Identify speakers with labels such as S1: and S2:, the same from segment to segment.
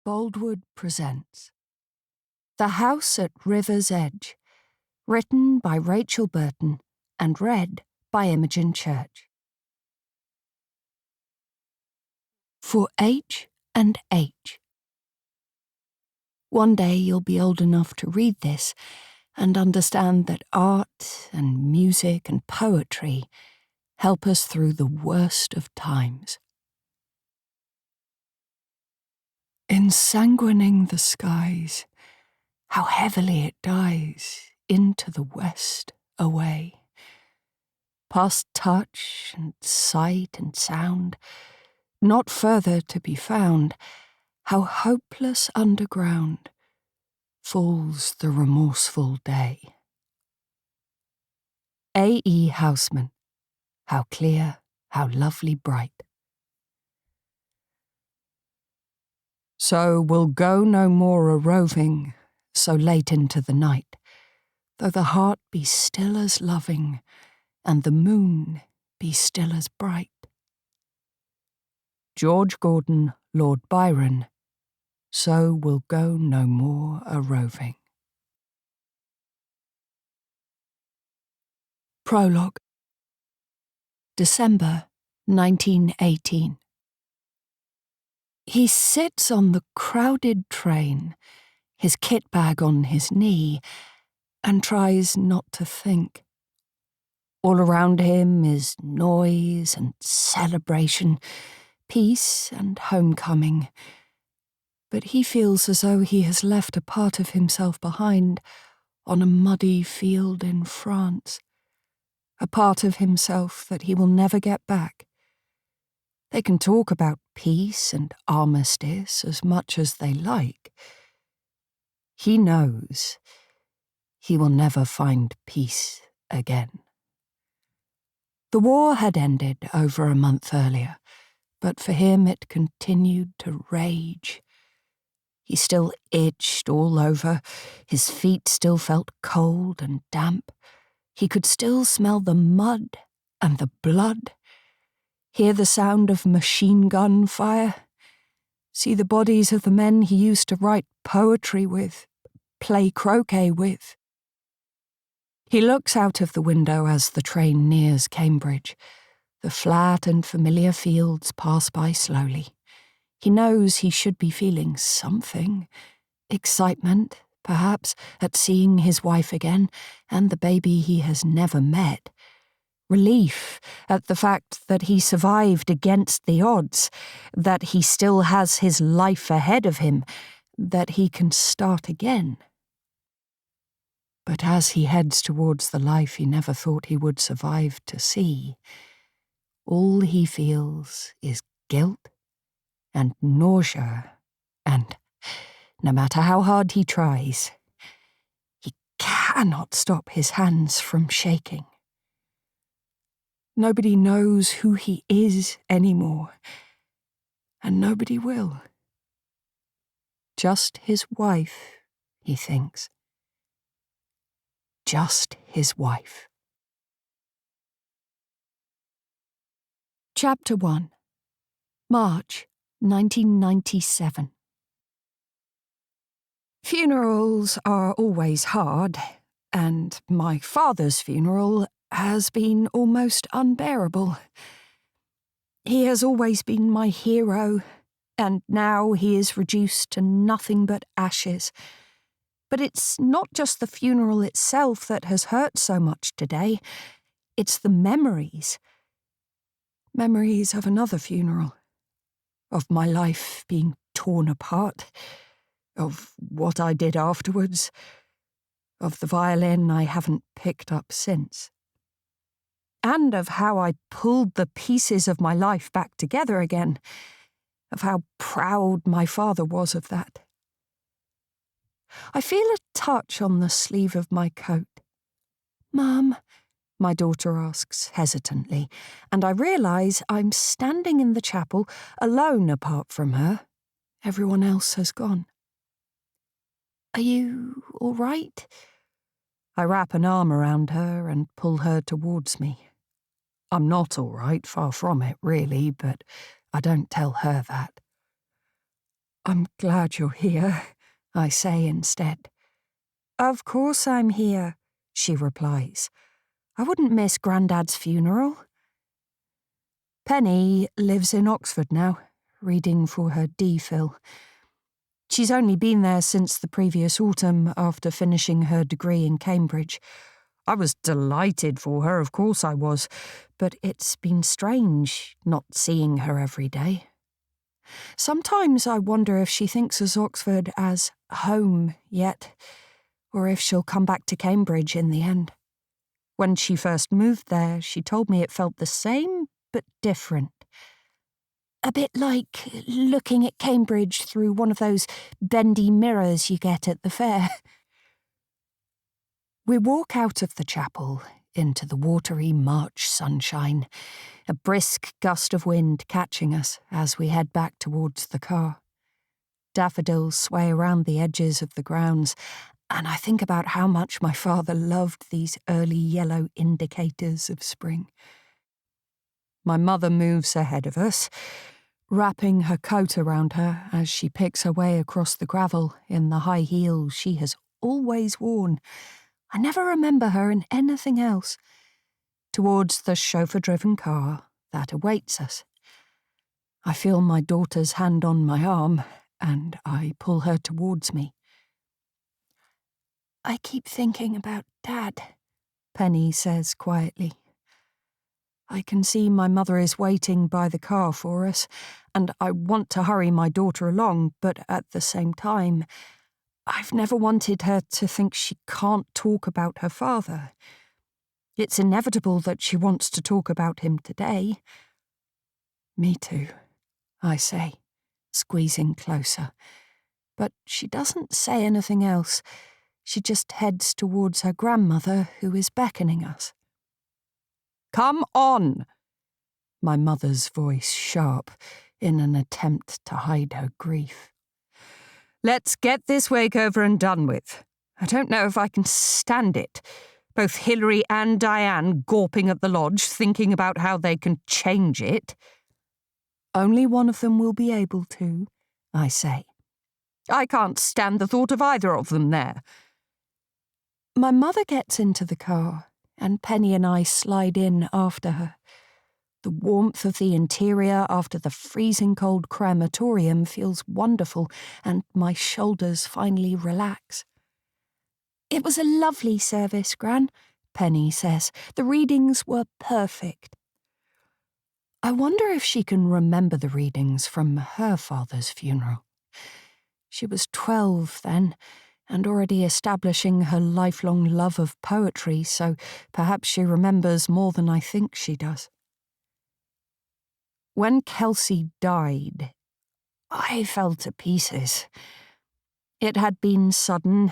S1: Boldwood presents The House at River's Edge, written by Rachel Burton and read by Imogen Church. For H and H. One day you'll be old enough to read this and understand that art and music and poetry help us through the worst of times. Ensanguining the skies, how heavily it dies into the west away. Past touch and sight and sound, not further to be found, how hopeless underground falls the remorseful day. A. E. Houseman, how clear, how lovely bright. So we'll go no more a-roving so late into the night, though the heart be still as loving and the moon be still as bright. George Gordon, Lord Byron, so we'll go no more a-roving. Prologue. December 1918. He sits on the crowded train, his kit bag on his knee, and tries not to think. All around him is noise and celebration, peace and homecoming. But he feels as though he has left a part of himself behind on a muddy field in France, a part of himself that he will never get back. They can talk about peace and armistice as much as they like. He knows he will never find peace again. The war had ended over a month earlier, but for him it continued to rage. He still itched all over, his feet still felt cold and damp. He could still smell the mud and the blood, hear the sound of machine gun fire, see the bodies of the men he used to write poetry with, play croquet with. He looks out of the window as the train nears Cambridge. The flat and familiar fields pass by slowly. He knows he should be feeling something. Excitement, perhaps, at seeing his wife again and the baby he has never met. Relief at the fact that he survived against the odds, that he still has his life ahead of him, that he can start again. But as he heads towards the life he never thought he would survive to see, all he feels is guilt and nausea, and, no matter how hard he tries, he cannot stop his hands from shaking. Nobody knows who he is anymore, and nobody will. Just his wife, he thinks. Just his wife. Chapter 1. March 1997. Funerals are always hard, and my father's funeral has been almost unbearable. He has always been my hero, and now he is reduced to nothing but ashes. But it's not just the funeral itself that has hurt so much today. It's the memories. Memories of another funeral. Of my life being torn apart. Of what I did afterwards. Of the violin I haven't picked up since. And of how I pulled the pieces of my life back together again. Of how proud my father was of that. I feel a touch on the sleeve of my coat. "Mum," my daughter asks hesitantly, and I realise I'm standing in the chapel alone apart from her. Everyone else has gone. "Are you all right?" I wrap an arm around her and pull her towards me. I'm not all right, far from it, really, but I don't tell her that. I'm glad you're here, I say instead. Of course I'm here, she replies. I wouldn't miss Grandad's funeral. Penny lives in Oxford now, reading for her DPhil. She's only been there since the previous autumn after finishing her degree in Cambridge. I was delighted for her, of course I was, but it's been strange not seeing her every day. Sometimes I wonder if she thinks of Oxford as home yet, or if she'll come back to Cambridge in the end. When she first moved there, she told me it felt the same but different. A bit like looking at Cambridge through one of those bendy mirrors you get at the fair. We walk out of the chapel into the watery March sunshine, a brisk gust of wind catching us as we head back towards the car. Daffodils sway around the edges of the grounds, and I think about how much my father loved these early yellow indicators of spring. My mother moves ahead of us, wrapping her coat around her as she picks her way across the gravel in the high heels she has always worn. I never remember her in anything else. Towards the chauffeur-driven car that awaits us. I feel my daughter's hand on my arm, and I pull her towards me. I keep thinking about Dad, Penny says quietly. I can see my mother is waiting by the car for us, and I want to hurry my daughter along, but at the same time, I've never wanted her to think she can't talk about her father. It's inevitable that she wants to talk about him today. Me too, I say, squeezing closer. But she doesn't say anything else. She just heads towards her grandmother, who is beckoning us. Come on! My mother's voice sharp, in an attempt to hide her grief. Let's get this wake over and done with. I don't know if I can stand it. Both Hilary and Diane gawping at the lodge, thinking about how they can change it. Only one of them will be able to, I say. I can't stand the thought of either of them there. My mother gets into the car, and Penny and I slide in after her. The warmth of the interior after the freezing cold crematorium feels wonderful, and my shoulders finally relax. It was a lovely service, Gran, Penny says. The readings were perfect. I wonder if she can remember the readings from her father's funeral. She was 12 then, and already establishing her lifelong love of poetry, so perhaps she remembers more than I think she does. When Kelsey died, I fell to pieces. It had been sudden,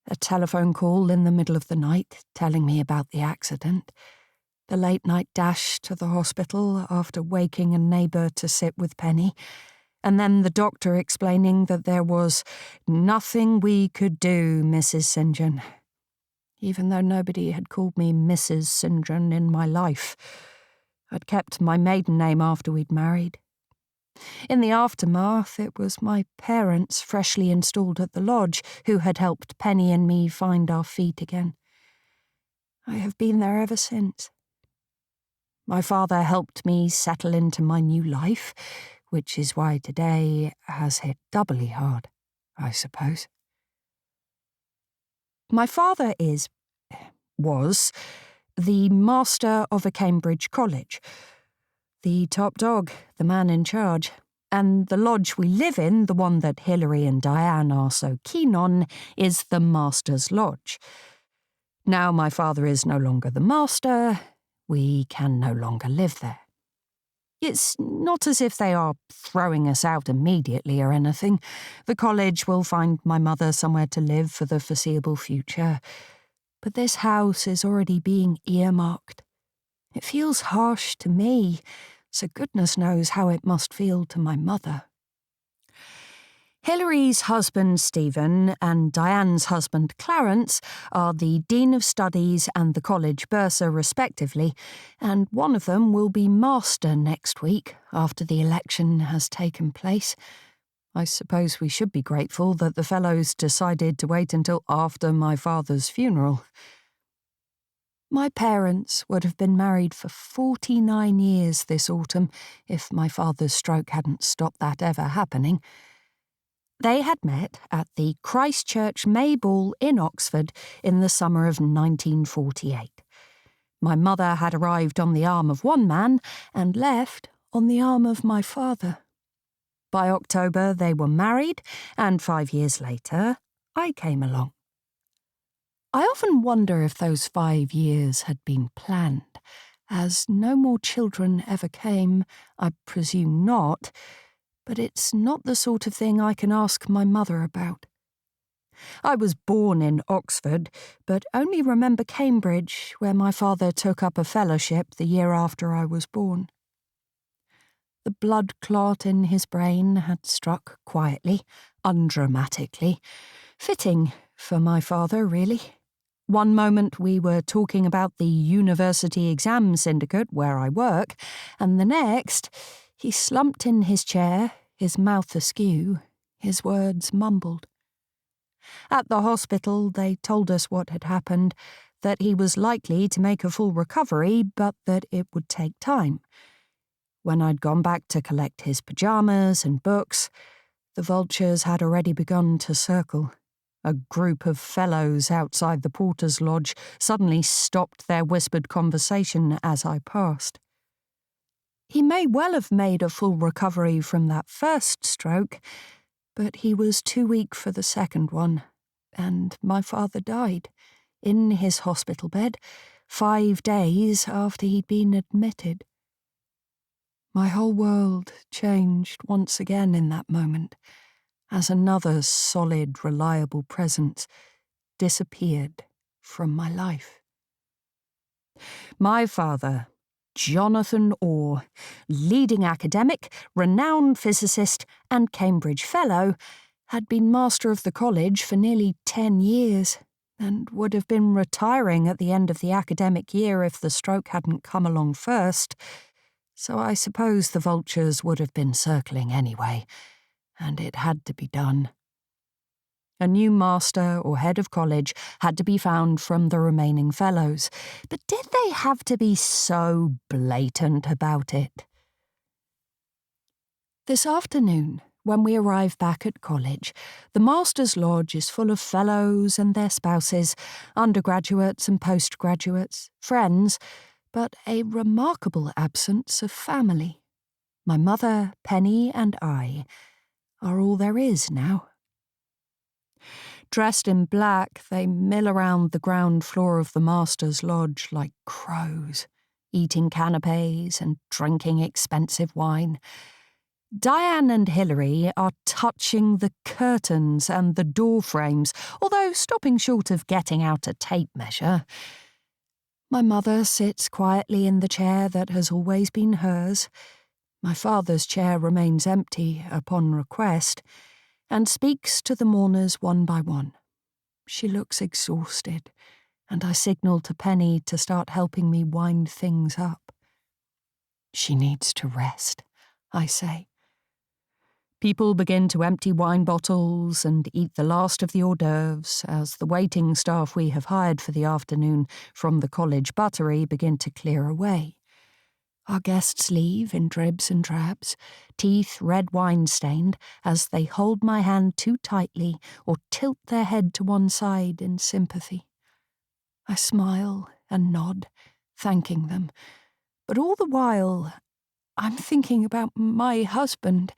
S1: a telephone call in the middle of the night telling me about the accident, the late-night dash to the hospital after waking a neighbour to sit with Penny, and then the doctor explaining that there was nothing we could do, Mrs. St. John. Even though nobody had called me Mrs. St. John in my life, I'd kept my maiden name after we'd married. In the aftermath, it was my parents, freshly installed at the lodge, who had helped Penny and me find our feet again. I have been there ever since. My father helped me settle into my new life, which is why today has hit doubly hard, I suppose. My father was, the master of a Cambridge college, the top dog, the man in charge, and the lodge we live in, the one that Hilary and Diane are so keen on, is the master's lodge. Now my father is no longer the master, we can no longer live there. It's not as if they are throwing us out immediately or anything. The college will find my mother somewhere to live for the foreseeable future. But this house is already being earmarked. It feels harsh to me, so goodness knows how it must feel to my mother. Hilary's husband, Stephen, and Diane's husband, Clarence, are the Dean of Studies and the college bursar, respectively, and one of them will be master next week, after the election has taken place. I suppose we should be grateful that the Fellows decided to wait until after my father's funeral. My parents would have been married for 49 years this autumn if my father's stroke hadn't stopped that ever happening. They had met at the Christ Church May Ball in Oxford in the summer of 1948. My mother had arrived on the arm of one man and left on the arm of my father. By October they were married, and 5 years later I came along. I often wonder if those 5 years had been planned, as no more children ever came. I presume not, but it's not the sort of thing I can ask my mother about. I was born in Oxford, but only remember Cambridge, where my father took up a fellowship the year after I was born. The blood clot in his brain had struck quietly, undramatically. Fitting for my father, really. One moment we were talking about the university exam syndicate where I work, and the next he slumped in his chair, his mouth askew, his words mumbled. At the hospital they told us what had happened, that he was likely to make a full recovery, but that it would take time. When I'd gone back to collect his pyjamas and books, the vultures had already begun to circle. A group of fellows outside the porter's lodge suddenly stopped their whispered conversation as I passed. He may well have made a full recovery from that first stroke, but he was too weak for the second one, and my father died, in his hospital bed, 5 days after he'd been admitted. My whole world changed once again in that moment, as another solid, reliable presence disappeared from my life. My father, Jonathan Orr, leading academic, renowned physicist, and Cambridge Fellow, had been master of the college for nearly 10 years, and would have been retiring at the end of the academic year if the stroke hadn't come along first, so I suppose the vultures would have been circling anyway, and it had to be done. A new master or head of college had to be found from the remaining fellows, but did they have to be so blatant about it? This afternoon, when we arrive back at college, the Master's Lodge is full of fellows and their spouses, undergraduates and postgraduates, friends, but a remarkable absence of family. My mother, Penny, and I are all there is now. Dressed in black, they mill around the ground floor of the Master's Lodge like crows, eating canapés and drinking expensive wine. Diane and Hilary are touching the curtains and the door frames, although stopping short of getting out a tape measure. My mother sits quietly in the chair that has always been hers. My father's chair remains empty upon request, and speaks to the mourners one by one. She looks exhausted, and I signal to Penny to start helping me wind things up. She needs to rest, I say. People begin to empty wine bottles and eat the last of the hors d'oeuvres as the waiting staff we have hired for the afternoon from the college buttery begin to clear away. Our guests leave in dribs and drabs, teeth red wine-stained, as they hold my hand too tightly or tilt their head to one side in sympathy. I smile and nod, thanking them, but all the while I'm thinking about my husband,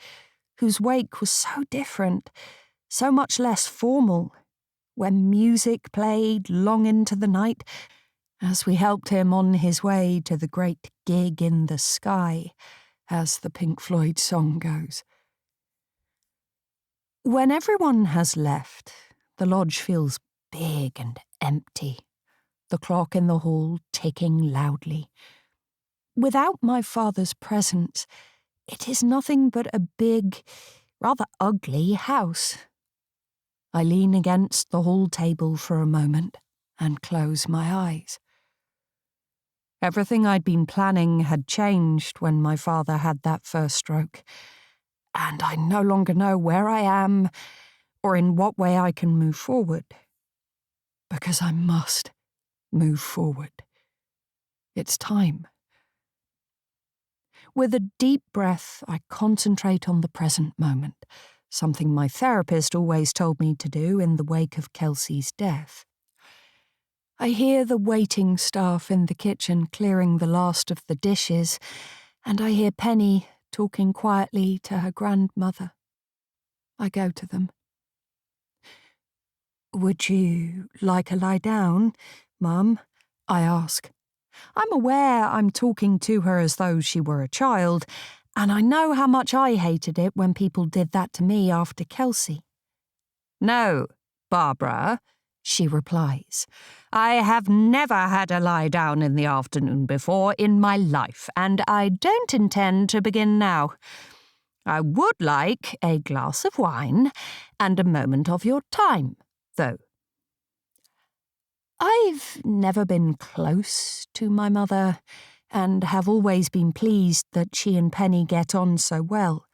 S1: whose wake was so different, so much less formal, when music played long into the night, as we helped him on his way to the great gig in the sky, as the Pink Floyd song goes. When everyone has left, the lodge feels big and empty, the clock in the hall ticking loudly. Without my father's presence, it is nothing but a big, rather ugly house. I lean against the hall table for a moment and close my eyes. Everything I'd been planning had changed when my father had that first stroke, and I no longer know where I am or in what way I can move forward. Because I must move forward. It's time. With a deep breath, I concentrate on the present moment, something my therapist always told me to do in the wake of Kelsey's death. I hear the waiting staff in the kitchen clearing the last of the dishes, and I hear Penny talking quietly to her grandmother. I go to them. "Would you like a lie down, Mum?" I ask. I'm aware I'm talking to her as though she were a child, and I know how much I hated it when people did that to me after Kelsey. "No, Barbara," she replies. "I have never had a lie down in the afternoon before in my life, and I don't intend to begin now. I would like a glass of wine and a moment of your time, though." I've never been close to my mother, and have always been pleased that she and Penny get on so well.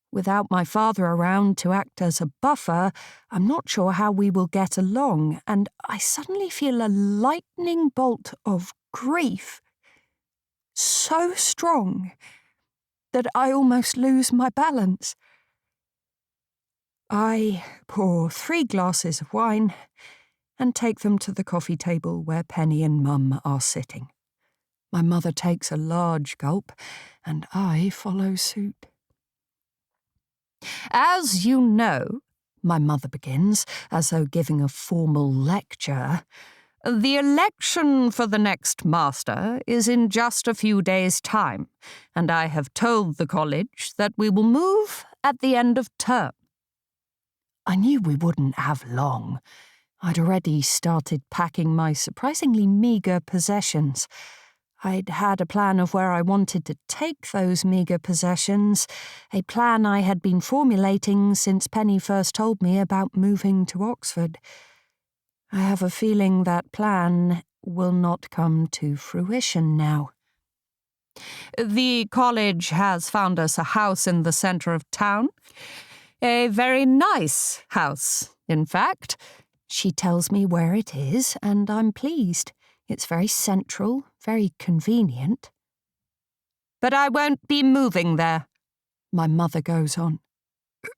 S1: Without my father around to act as a buffer, I'm not sure how we will get along, and I suddenly feel a lightning bolt of grief, so strong that I almost lose my balance. I pour 3 glasses of wine and take them to the coffee table where Penny and Mum are sitting. My mother takes a large gulp, and I follow suit. "As you know," my mother begins, as though giving a formal lecture, "the election for the next master is in just a few days' time, and I have told the college that we will move at the end of term." I knew we wouldn't have long. I'd already started packing my surprisingly meagre possessions. I'd had a plan of where I wanted to take those meagre possessions, a plan I had been formulating since Penny first told me about moving to Oxford. I have a feeling that plan will not come to fruition now. "The college has found us a house in the centre of town. A very nice house, in fact." She tells me where it is, and I'm pleased. It's very central, very convenient. "But I won't be moving there," my mother goes on.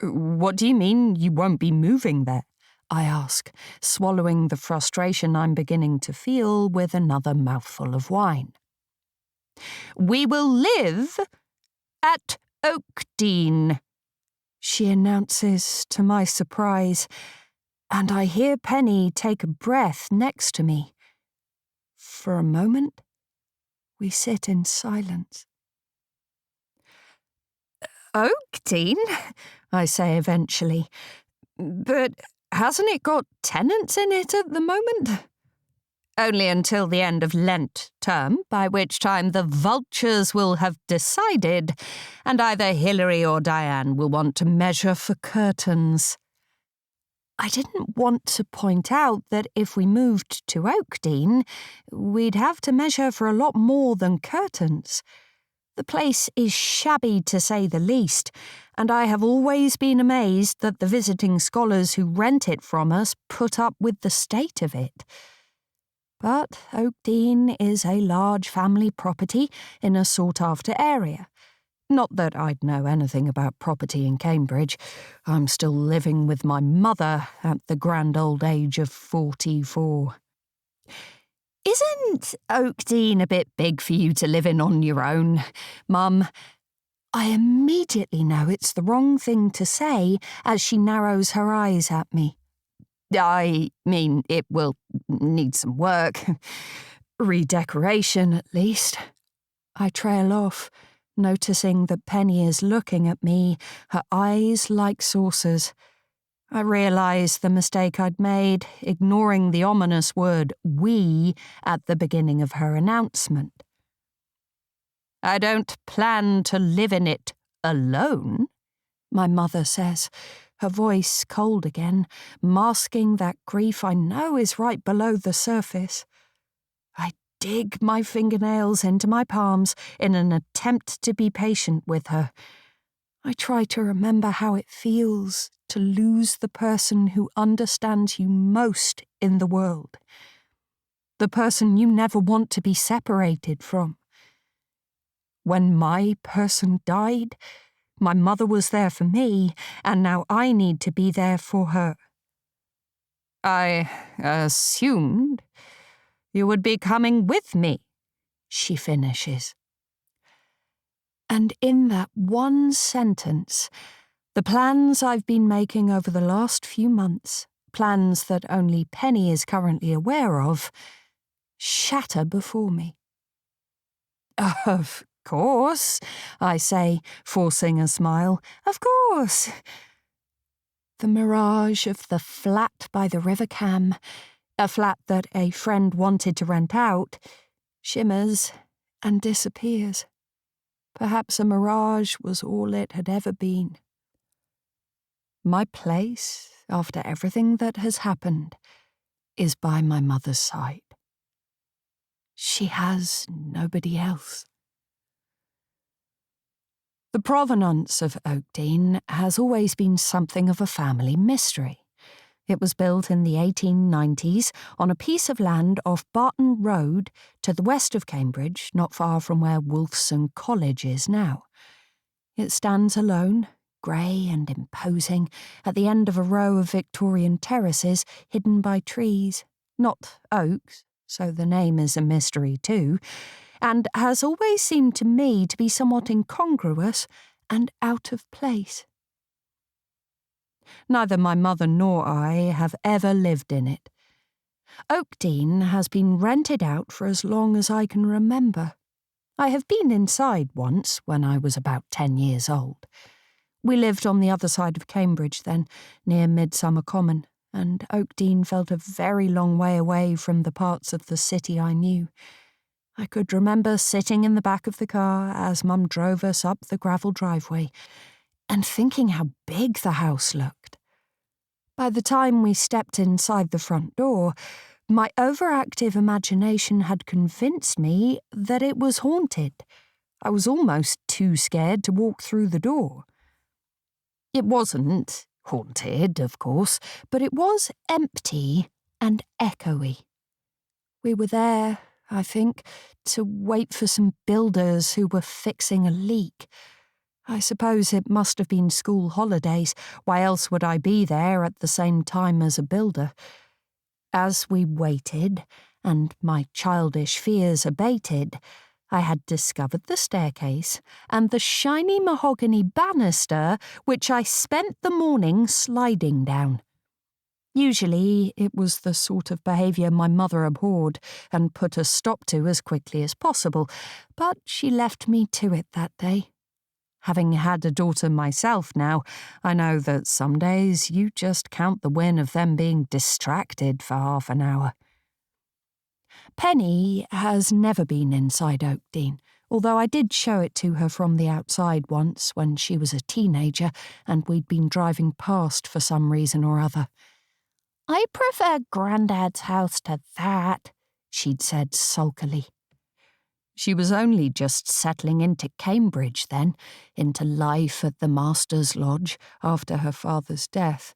S1: "What do you mean you won't be moving there?" I ask, swallowing the frustration I'm beginning to feel with another mouthful of wine. "We will live at Oakdean," she announces to my surprise, and I hear Penny take a breath next to me. For a moment, we sit in silence. "Oakdean?" I say eventually. "But hasn't it got tenants in it at the moment?" "Only until the end of Lent term, by which time the vultures will have decided, and either Hilary or Diane will want to measure for curtains." I didn't want to point out that if we moved to Oakdean, we'd have to measure for a lot more than curtains. The place is shabby to say the least, and I have always been amazed that the visiting scholars who rent it from us put up with the state of it. But Oakdean is a large family property in a sought-after area. Not that I'd know anything about property in Cambridge. I'm still living with my mother at the grand old age of 44. "Isn't Oakdean a bit big for you to live in on your own, Mum?" I immediately know it's the wrong thing to say as she narrows her eyes at me. "I mean, it will need some work. Redecoration, at least." I trail off, noticing that Penny is looking at me, her eyes like saucers. I realise the mistake I'd made, ignoring the ominous word "we" at the beginning of her announcement. "I don't plan to live in it alone," my mother says, her voice cold again, masking that grief I know is right below the surface. I dig my fingernails into my palms in an attempt to be patient with her. I try to remember how it feels to lose the person who understands you most in the world. The person you never want to be separated from. When my person died, my mother was there for me, and now I need to be there for her. I assumed you would be coming with me, she finishes. And in that one sentence, the plans I've been making over the last few months, plans that only Penny is currently aware of, shatter before me. Of course, I say, forcing a smile. Of course. The mirage of the flat by the River Cam, a flat that a friend wanted to rent out, shimmers and disappears. Perhaps a mirage was all it had ever been. My place, after everything that has happened, is by my mother's side. She has nobody else. The provenance of Oakdean has always been something of a family mystery. It was built in the 1890s on a piece of land off Burton Road to the west of Cambridge, not far from where Wolfson College is now. It stands alone, grey and imposing, at the end of a row of Victorian terraces hidden by trees, not oaks, so the name is a mystery too, and has always seemed to me to be somewhat incongruous and out of place. Neither my mother nor I have ever lived in it. Oakdean has been rented out for as long as I can remember. I have been inside once when I was about 10 years old. We lived on the other side of Cambridge then, near Midsummer Common, and Oakdean felt a very long way away from the parts of the city I knew. I could remember sitting in the back of the car as Mum drove us up the gravel driveway, and thinking how big the house looked. By the time we stepped inside the front door, my overactive imagination had convinced me that it was haunted. I was almost too scared to walk through the door. It wasn't haunted, of course, but it was empty and echoey. We were there, I think, to wait for some builders who were fixing a leak. I suppose it must have been school holidays. Why else would I be there at the same time as a builder? As we waited, and my childish fears abated, I had discovered the staircase and the shiny mahogany banister which I spent the morning sliding down. Usually it was the sort of behaviour my mother abhorred and put a stop to as quickly as possible, but she left me to it that day. Having had a daughter myself now, I know that some days you just count the win of them being distracted for half an hour. Penny has never been inside Oakdean, although I did show it to her from the outside once when she was a teenager and we'd been driving past for some reason or other. "I prefer Grandad's house to that," she'd said sulkily. She was only just settling into Cambridge then, into life at the Master's Lodge after her father's death,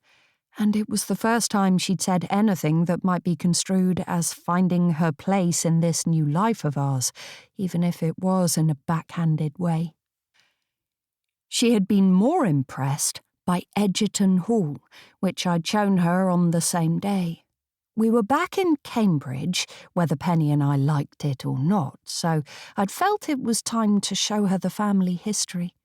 S1: and it was the first time she'd said anything that might be construed as finding her place in this new life of ours, even if it was in a backhanded way. She had been more impressed by Egerton Hall, which I'd shown her on the same day. We were back in Cambridge, whether Penny and I liked it or not, so I'd felt it was time to show her the family history.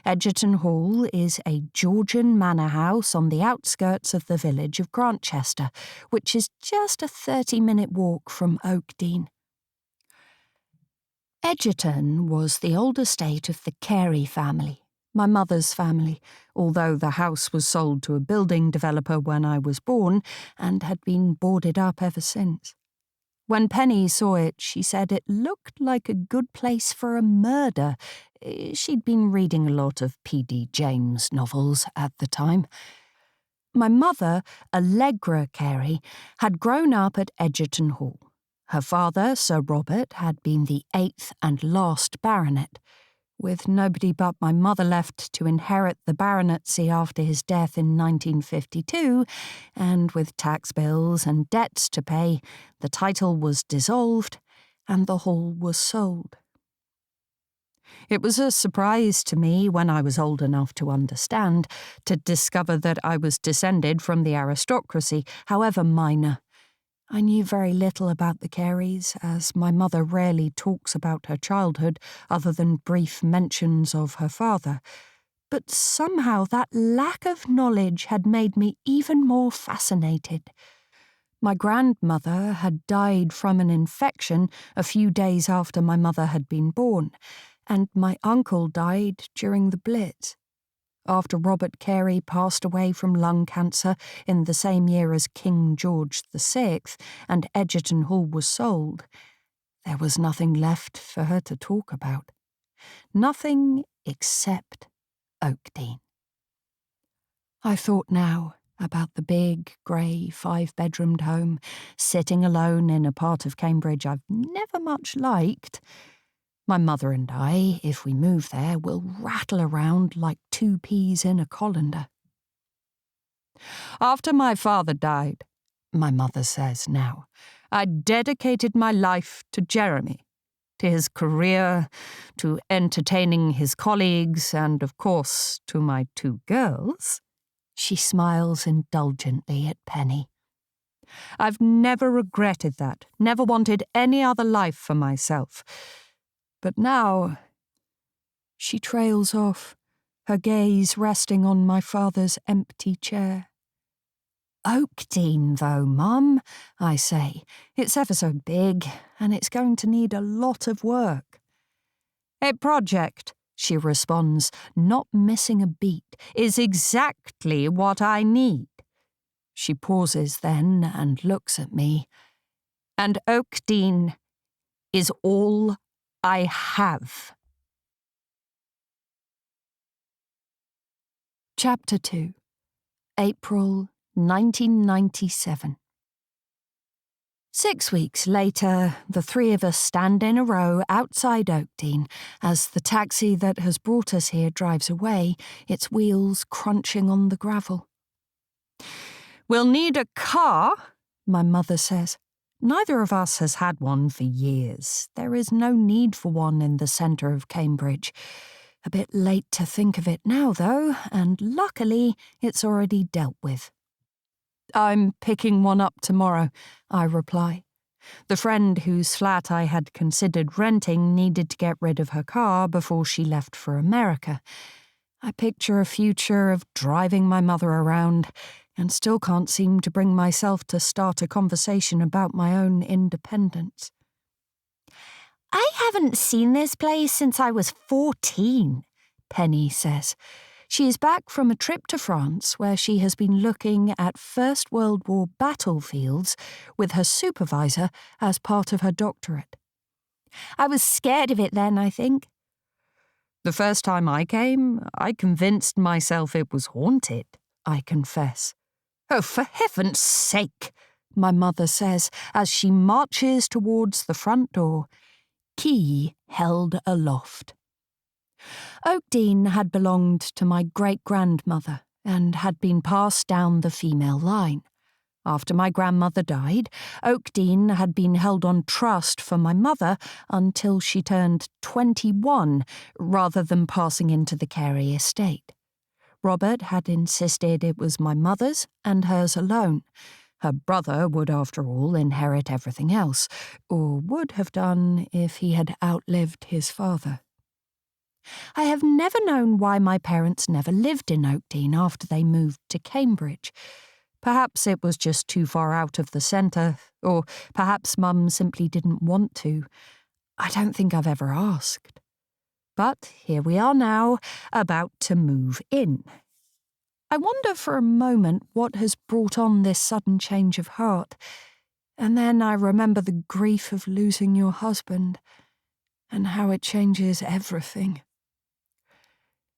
S1: Egerton Hall is a Georgian manor house on the outskirts of the village of Grantchester, which is just a 30-minute walk from Oakdean. Egerton was the old estate of the Carey family, my mother's family, although the house was sold to a building developer when I was born and had been boarded up ever since. When Penny saw it, she said it looked like a good place for a murder. She'd been reading a lot of P.D. James novels at the time. My mother, Allegra Carey, had grown up at Egerton Hall. Her father, Sir Robert, had been the 8th and last baronet. With nobody but my mother left to inherit the baronetcy after his death in 1952, and with tax bills and debts to pay, the title was dissolved and the hall was sold. It was a surprise to me, when I was old enough to understand, to discover that I was descended from the aristocracy, however minor. I knew very little about the Careys, as my mother rarely talks about her childhood other than brief mentions of her father. But somehow that lack of knowledge had made me even more fascinated. My grandmother had died from an infection a few days after my mother had been born, and my uncle died during the Blitz. After Robert Carey passed away from lung cancer in the same year as King George VI and Egerton Hall was sold, there was nothing left for her to talk about. Nothing except Oakdean. I thought now about the big, grey, 5-bedroomed home, sitting alone in a part of Cambridge I've never much liked. My mother and I, if we move there, will rattle around like 2 peas in a colander. After my father died, my mother says now, I dedicated my life to Jeremy, to his career, to entertaining his colleagues, and, of course, to my 2 girls. She smiles indulgently at Penny. I've never regretted that, never wanted any other life for myself. But now, she trails off, her gaze resting on my father's empty chair. Oakdean, though, Mum, I say. It's ever so big, and it's going to need a lot of work. A project, she responds, not missing a beat, is exactly what I need. She pauses then and looks at me. And Oakdean is all I have. Chapter 2. April 1997. 6 weeks later, the 3 of us stand in a row outside Oakdean as the taxi that has brought us here drives away, its wheels crunching on the gravel. We'll need a car, my mother says. Neither of us has had one for years. There is no need for one in the centre of Cambridge. A bit late to think of it now, though, and luckily it's already dealt with. I'm picking one up tomorrow, I reply. The friend whose flat I had considered renting needed to get rid of her car before she left for America. I picture a future of driving my mother around and still can't seem to bring myself to start a conversation about my own independence. I haven't seen this place since I was 14, Penny says. She is back from a trip to France where she has been looking at First World War battlefields with her supervisor as part of her doctorate. I was scared of it then, I think. The first time I came, I convinced myself it was haunted, I confess. Oh, for heaven's sake, my mother says as she marches towards the front door, key held aloft. Oakdean had belonged to my great-grandmother and had been passed down the female line. After my grandmother died, Oakdean had been held on trust for my mother until she turned 21, rather than passing into the Carey estate. Robert had insisted it was my mother's and hers alone. Her brother would, after all, inherit everything else, or would have done if he had outlived his father. I have never known why my parents never lived in Oakdean after they moved to Cambridge. Perhaps it was just too far out of the centre, or perhaps Mum simply didn't want to. I don't think I've ever asked. But here we are now, about to move in. I wonder for a moment what has brought on this sudden change of heart, and then I remember the grief of losing your husband, and how it changes everything.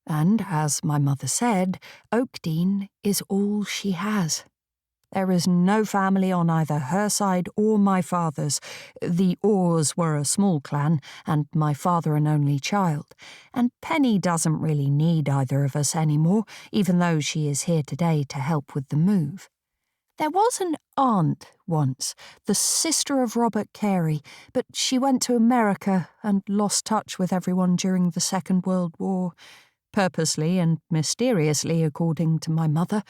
S1: And, as my mother said, Oakdean is all she has. There is no family on either her side or my father's. The Orrs were a small clan, and my father an only child. And Penny doesn't really need either of us anymore, even though she is here today to help with the move. There was an aunt once, the sister of Robert Carey, but she went to America and lost touch with everyone during the Second World War, purposely and mysteriously, according to my mother.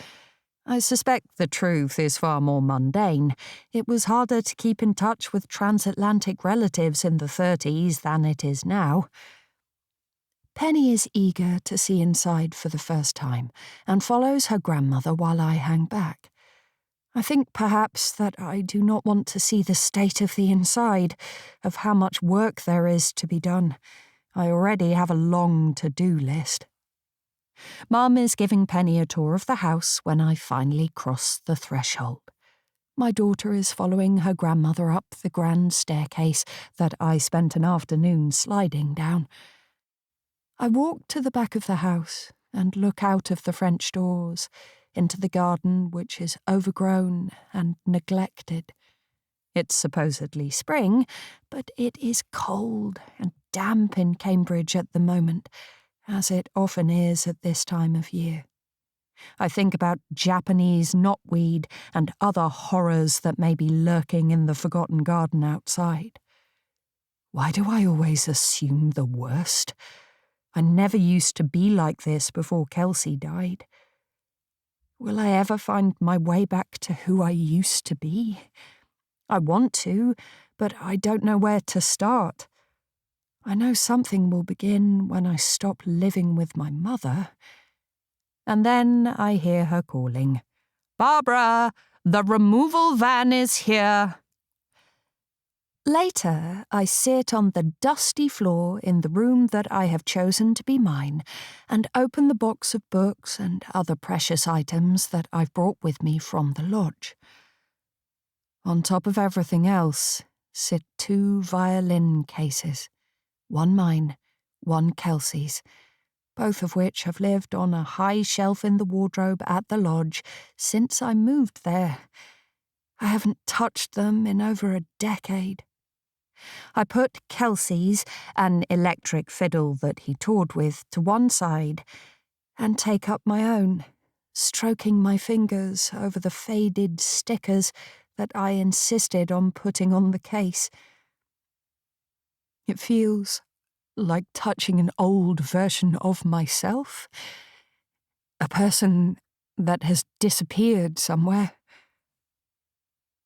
S1: I suspect the truth is far more mundane. It was harder to keep in touch with transatlantic relatives in the 30s than it is now. Penny is eager to see inside for the first time and follows her grandmother while I hang back. I think perhaps that I do not want to see the state of the inside, of how much work there is to be done. I already have a long to-do list. Mum is giving Penny a tour of the house when I finally cross the threshold. My daughter is following her grandmother up the grand staircase that I spent an afternoon sliding down. I walk to the back of the house and look out of the French doors into the garden, which is overgrown and neglected. It's supposedly spring, but it is cold and damp in Cambridge at the moment, as it often is at this time of year. I think about Japanese knotweed and other horrors that may be lurking in the forgotten garden outside. Why do I always assume the worst? I never used to be like this before Kelsey died. Will I ever find my way back to who I used to be? I want to, but I don't know where to start. I know something will begin when I stop living with my mother. And then I hear her calling, "Barbara, the removal van is here." Later, I sit on the dusty floor in the room that I have chosen to be mine and open the box of books and other precious items that I've brought with me from the lodge. On top of everything else sit 2 violin cases. One mine, one Kelsey's, both of which have lived on a high shelf in the wardrobe at the lodge since I moved there. I haven't touched them in over a decade. I put Kelsey's, an electric fiddle that he toured with, to one side and take up my own, stroking my fingers over the faded stickers that I insisted on putting on the case. It feels like touching an old version of myself, a person that has disappeared somewhere.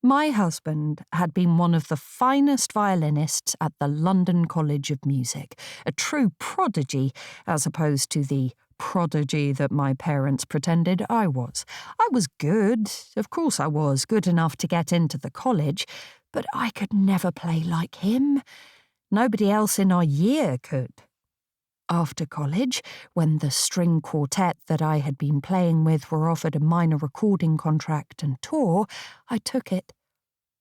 S1: My husband had been one of the finest violinists at the London College of Music, a true prodigy as opposed to the prodigy that my parents pretended I was. I was good, of course I was, good enough to get into the college, but I could never play like him. Nobody else in our year could. After college, when the string quartet that I had been playing with were offered a minor recording contract and tour, I took it.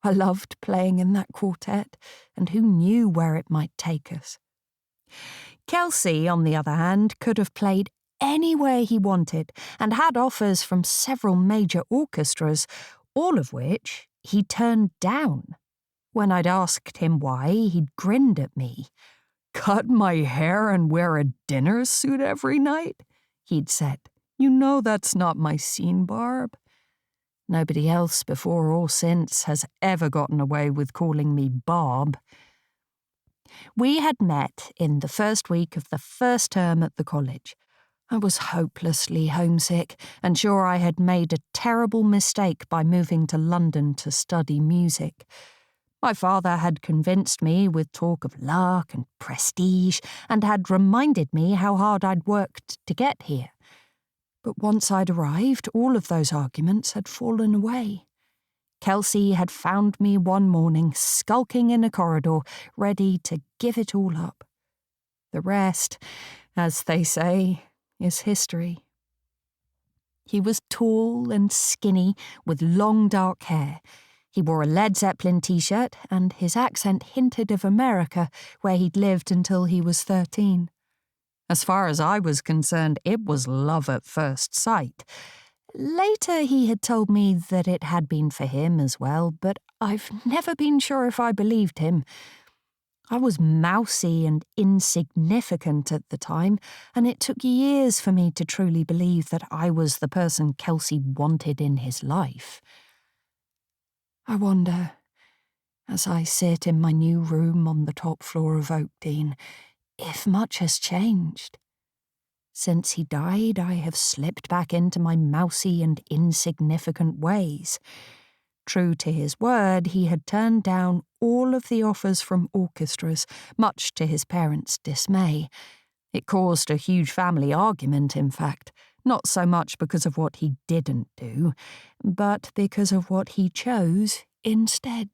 S1: I loved playing in that quartet, and who knew where it might take us. Kelsey, on the other hand, could have played anywhere he wanted and had offers from several major orchestras, all of which he turned down. When I'd asked him why, he'd grinned at me. "Cut my hair and wear a dinner suit every night?" he'd said. "You know that's not my scene, Barb." Nobody else before or since has ever gotten away with calling me Bob. We had met in the first week of the first term at the college. I was hopelessly homesick and sure I had made a terrible mistake by moving to London to study music. My father had convinced me with talk of luck and prestige and had reminded me how hard I'd worked to get here. But once I'd arrived, all of those arguments had fallen away. Kelsey had found me one morning skulking in a corridor, ready to give it all up. The rest, as they say, is history. He was tall and skinny, with long dark hair. He wore a Led Zeppelin t-shirt, and his accent hinted of America, where he'd lived until he was 13. As far as I was concerned, it was love at first sight. Later he had told me that it had been for him as well, but I've never been sure if I believed him. I was mousy and insignificant at the time, and it took years for me to truly believe that I was the person Kelsey wanted in his life. I wonder, as I sit in my new room on the top floor of Oakdean, if much has changed. Since he died, I have slipped back into my mousy and insignificant ways. True to his word, he had turned down all of the offers from orchestras, much to his parents' dismay. It caused a huge family argument, in fact, not so much because of what he didn't do, but because of what he chose instead.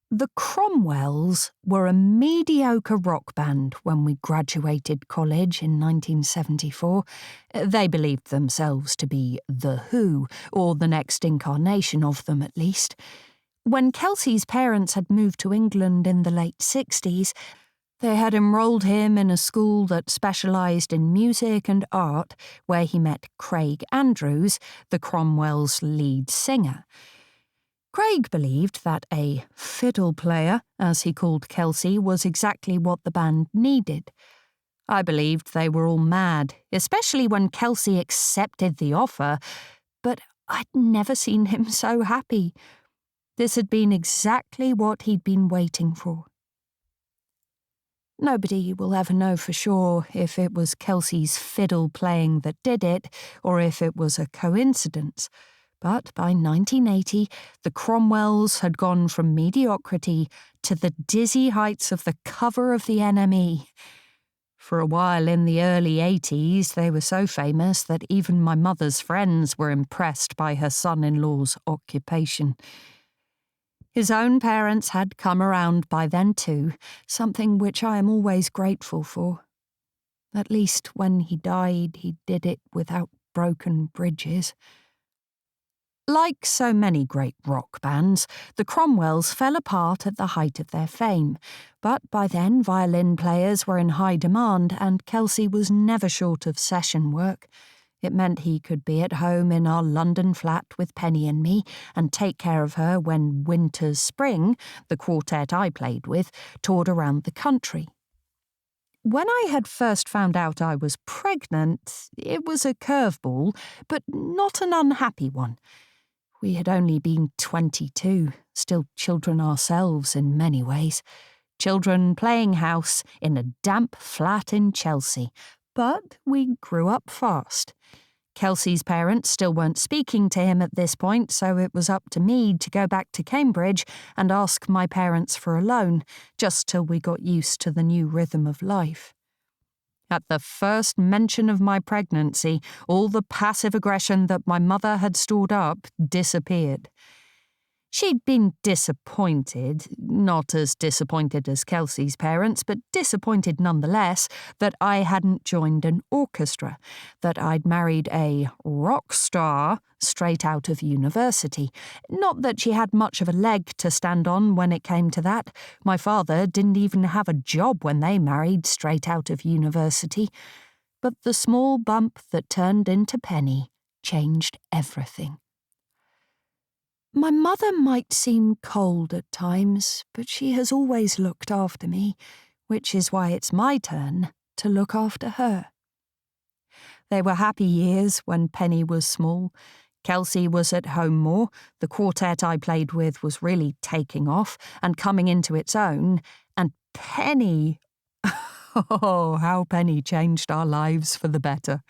S1: The Cromwells were a mediocre rock band when we graduated college in 1974. They believed themselves to be The Who, or the next incarnation of them at least. When Kelsey's parents had moved to England in the late 60s, they had enrolled him in a school that specialised in music and art, where he met Craig Andrews, the Cromwells' lead singer. Craig believed that a fiddle player, as he called Kelsey, was exactly what the band needed. I believed they were all mad, especially when Kelsey accepted the offer, but I'd never seen him so happy. This had been exactly what he'd been waiting for. Nobody will ever know for sure if it was Kelsey's fiddle playing that did it, or if it was a coincidence. But by 1980, the Cromwells had gone from mediocrity to the dizzy heights of the cover of the NME. For a while in the early 80s, they were so famous that even my mother's friends were impressed by her son-in-law's occupation. His own parents had come around by then too, something which I am always grateful for. At least when he died, he did it without broken bridges. Like so many great rock bands, the Cromwells fell apart at the height of their fame, but by then violin players were in high demand and Kelsey was never short of session work. It meant he could be at home in our London flat with Penny and me and take care of her when Winter's Spring, the quartet I played with, toured around the country. When I had first found out I was pregnant, it was a curveball, but not an unhappy one. We had only been 22, still children ourselves in many ways. Children playing house in a damp flat in Chelsea. But we grew up fast. Kelsey's parents still weren't speaking to him at this point, so it was up to me to go back to Cambridge and ask my parents for a loan, just till we got used to the new rhythm of life. At the first mention of my pregnancy, all the passive aggression that my mother had stored up disappeared. She'd been disappointed, not as disappointed as Kelsey's parents, but disappointed nonetheless, that I hadn't joined an orchestra, that I'd married a rock star straight out of university. Not that she had much of a leg to stand on when it came to that. My father didn't even have a job when they married straight out of university. But the small bump that turned into Penny changed everything. My mother might seem cold at times, but she has always looked after me, which is why it's my turn to look after her. They were happy years when Penny was small. Kelsey was at home more, the quartet I played with was really taking off and coming into its own, and Penny... oh, how Penny changed our lives for the better.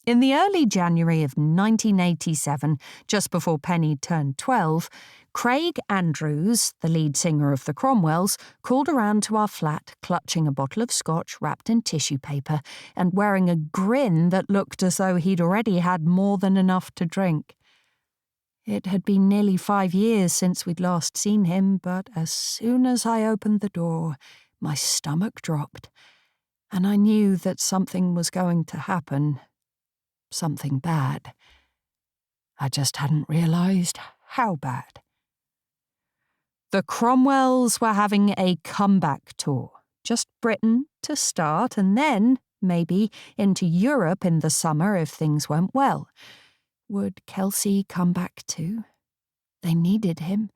S1: In the early January of 1987, just before Penny turned 12, Craig Andrews, the lead singer of the Cromwells, called around to our flat clutching a bottle of scotch wrapped in tissue paper and wearing a grin that looked as though he'd already had more than enough to drink. It had been nearly 5 years since we'd last seen him, but as soon as I opened the door, my stomach dropped, and I knew that something was going to happen. Something bad. I just hadn't realised how bad. The Cromwells were having a comeback tour. Just Britain to start, and then maybe into Europe in the summer if things went well. Would Kelsey come back too? They needed him.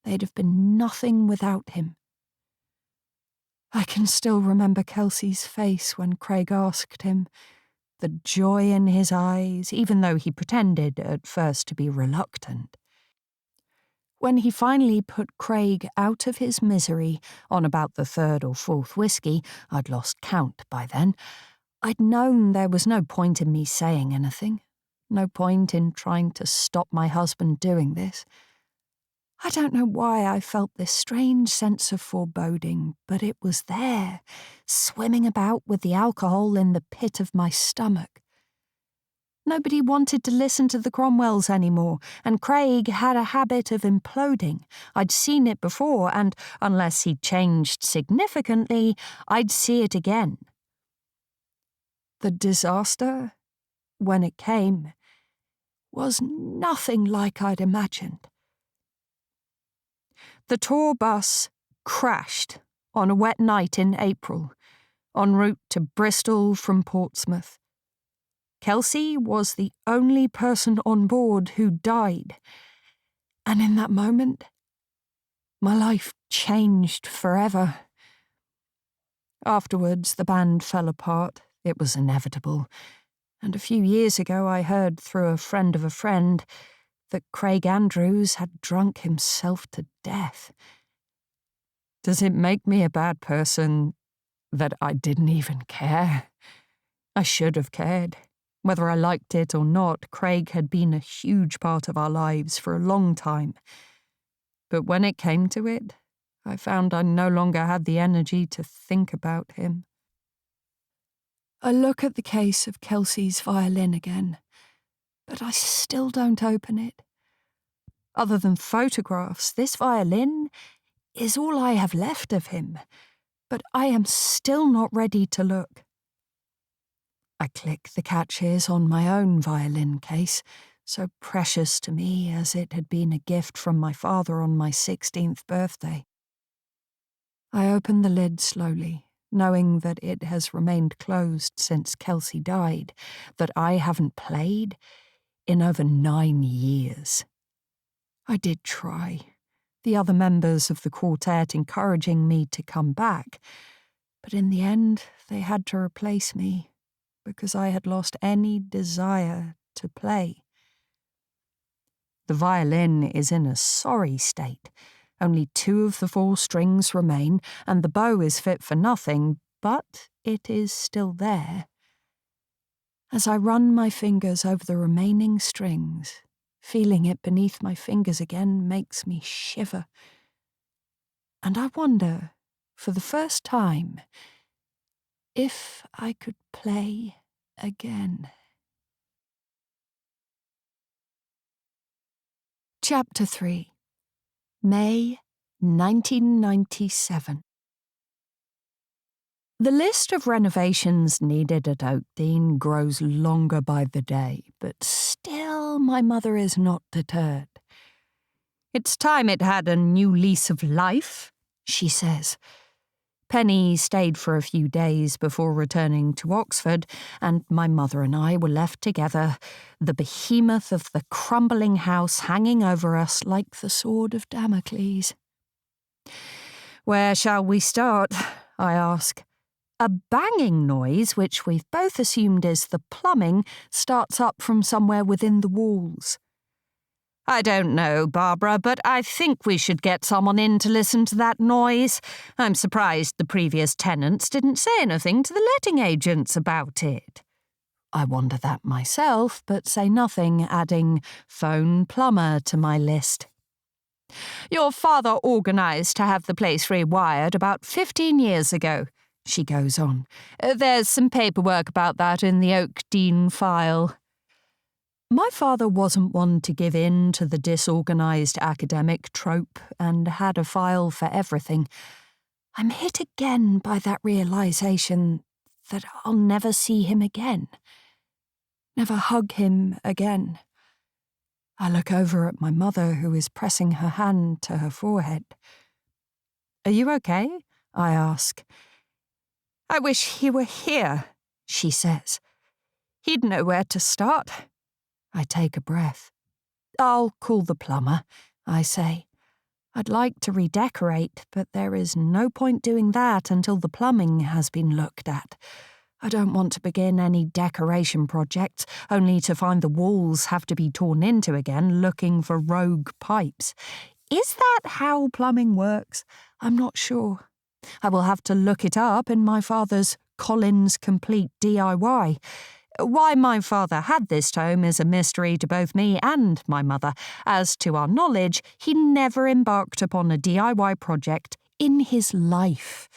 S1: They'd have been nothing without him. I can still remember Kelsey's face when Craig asked him, the joy in his eyes, even though he pretended at first to be reluctant. When he finally put Craig out of his misery on about the third or fourth whiskey, I'd lost count by then, I'd known there was no point in me saying anything, no point in trying to stop my husband doing this. I don't know why I felt this strange sense of foreboding, but it was there, swimming about with the alcohol in the pit of my stomach. Nobody wanted to listen to the Cromwells anymore, and Craig had a habit of imploding. I'd seen it before, and unless he'd changed significantly, I'd see it again. The disaster, when it came, was nothing like I'd imagined. The tour bus crashed on a wet night in April, en route to Bristol from Portsmouth. Kelsey was the only person on board who died, and in that moment, my life changed forever. Afterwards, the band fell apart. It was inevitable, and a few years ago I heard through a friend of a friend that Craig Andrews had drunk himself to death. Does it make me a bad person that I didn't even care? I should have cared. Whether I liked it or not, Craig had been a huge part of our lives for a long time. But when it came to it, I found I no longer had the energy to think about him. I look at the case of Kelsey's violin again, but I still don't open it. Other than photographs, this violin is all I have left of him, but I am still not ready to look. I click the catches on my own violin case, so precious to me as it had been a gift from my father on my 16th birthday. I open the lid slowly, knowing that it has remained closed since Kelsey died, that I haven't played in over 9 years. I did try, the other members of the quartet encouraging me to come back, but in the end they had to replace me because I had lost any desire to play. The violin is in a sorry state. Only 2 of the 4 strings remain, and the bow is fit for nothing, but it is still there. As I run my fingers over the remaining strings, feeling it beneath my fingers again makes me shiver. And I wonder, for the first time, if I could play again. Chapter 3. May 1997. The list of renovations needed at Oakdean grows longer by the day, but still my mother is not deterred. It's time it had a new lease of life, she says. Penny stayed for a few days before returning to Oxford, and my mother and I were left together, the behemoth of the crumbling house hanging over us like the sword of Damocles. Where shall we start? I ask. A banging noise, which we've both assumed is the plumbing, starts up from somewhere within the walls. I don't know, Barbara, but I think we should get someone in to listen to that noise. I'm surprised the previous tenants didn't say anything to the letting agents about it. I wonder that myself, but say nothing, adding phone plumber to my list. Your father organised to have the place rewired about 15 years ago, she goes on. There's some paperwork about that in the Oakdean file. My father wasn't one to give in to the disorganised academic trope and had a file for everything. I'm hit again by that realisation that I'll never see him again. Never hug him again. I look over at my mother, who is pressing her hand to her forehead. Are you okay? I ask. I wish he were here, she says. He'd know where to start. I take a breath. I'll call the plumber, I say. I'd like to redecorate, but there is no point doing that until the plumbing has been looked at. I don't want to begin any decoration projects, only to find the walls have to be torn into again looking for rogue pipes. Is that how plumbing works? I'm not sure. I will have to look it up in my father's Collins Complete DIY. Why my father had this tome is a mystery to both me and my mother. As to our knowledge, he never embarked upon a DIY project in his life.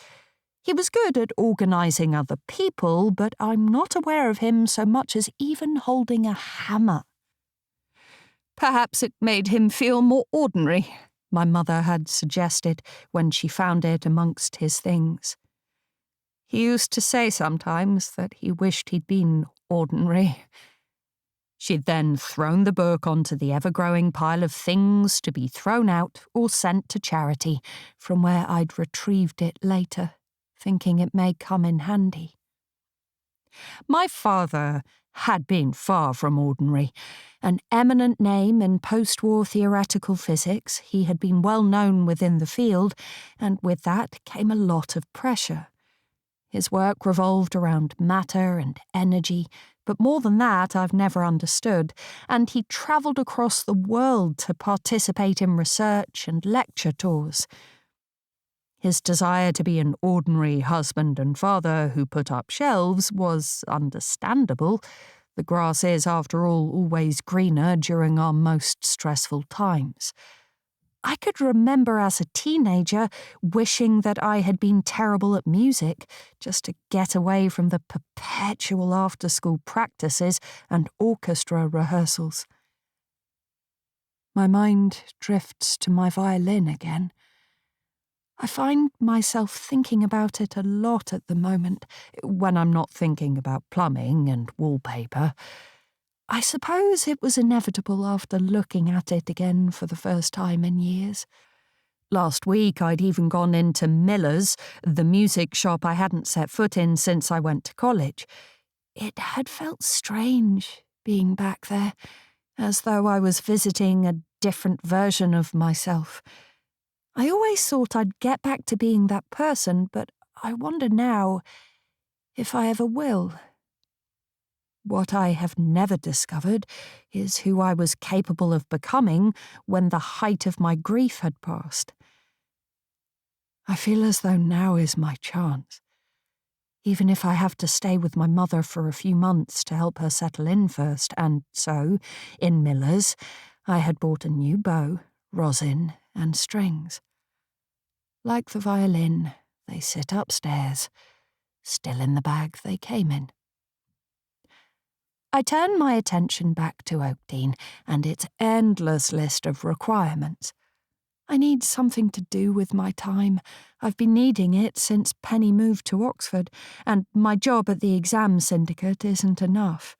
S1: He was good at organising other people, but I'm not aware of him so much as even holding a hammer. Perhaps it made him feel more ordinary, my mother had suggested when she found it amongst his things. He used to say sometimes that he wished he'd been ordinary. She'd then thrown the book onto the ever-growing pile of things to be thrown out or sent to charity, from where I'd retrieved it later, thinking it may come in handy. My father had been far from ordinary. An eminent name in post-war theoretical physics, he had been well known within the field, and with that came a lot of pressure. His work revolved around matter and energy, but more than that I've never understood, and he travelled across the world to participate in research and lecture tours. His desire to be an ordinary husband and father who put up shelves was understandable. The grass is, after all, always greener during our most stressful times. I could remember as a teenager wishing that I had been terrible at music, just to get away from the perpetual after-school practices and orchestra rehearsals. My mind drifts to my violin again. I find myself thinking about it a lot at the moment, when I'm not thinking about plumbing and wallpaper. I suppose it was inevitable after looking at it again for the first time in years. Last week I'd even gone into Miller's, the music shop I hadn't set foot in since I went to college. It had felt strange being back there, as though I was visiting a different version of myself. I always thought I'd get back to being that person, but I wonder now if I ever will. What I have never discovered is who I was capable of becoming when the height of my grief had passed. I feel as though now is my chance. Even if I have to stay with my mother for a few months to help her settle in first, and so, in Miller's, I had bought a new bow, rosin, and strings. Like the violin, they sit upstairs, still in the bag they came in. I turn my attention back to Oakdean and its endless list of requirements. I need something to do with my time. I've been needing it since Penny moved to Oxford, and my job at the exam syndicate isn't enough.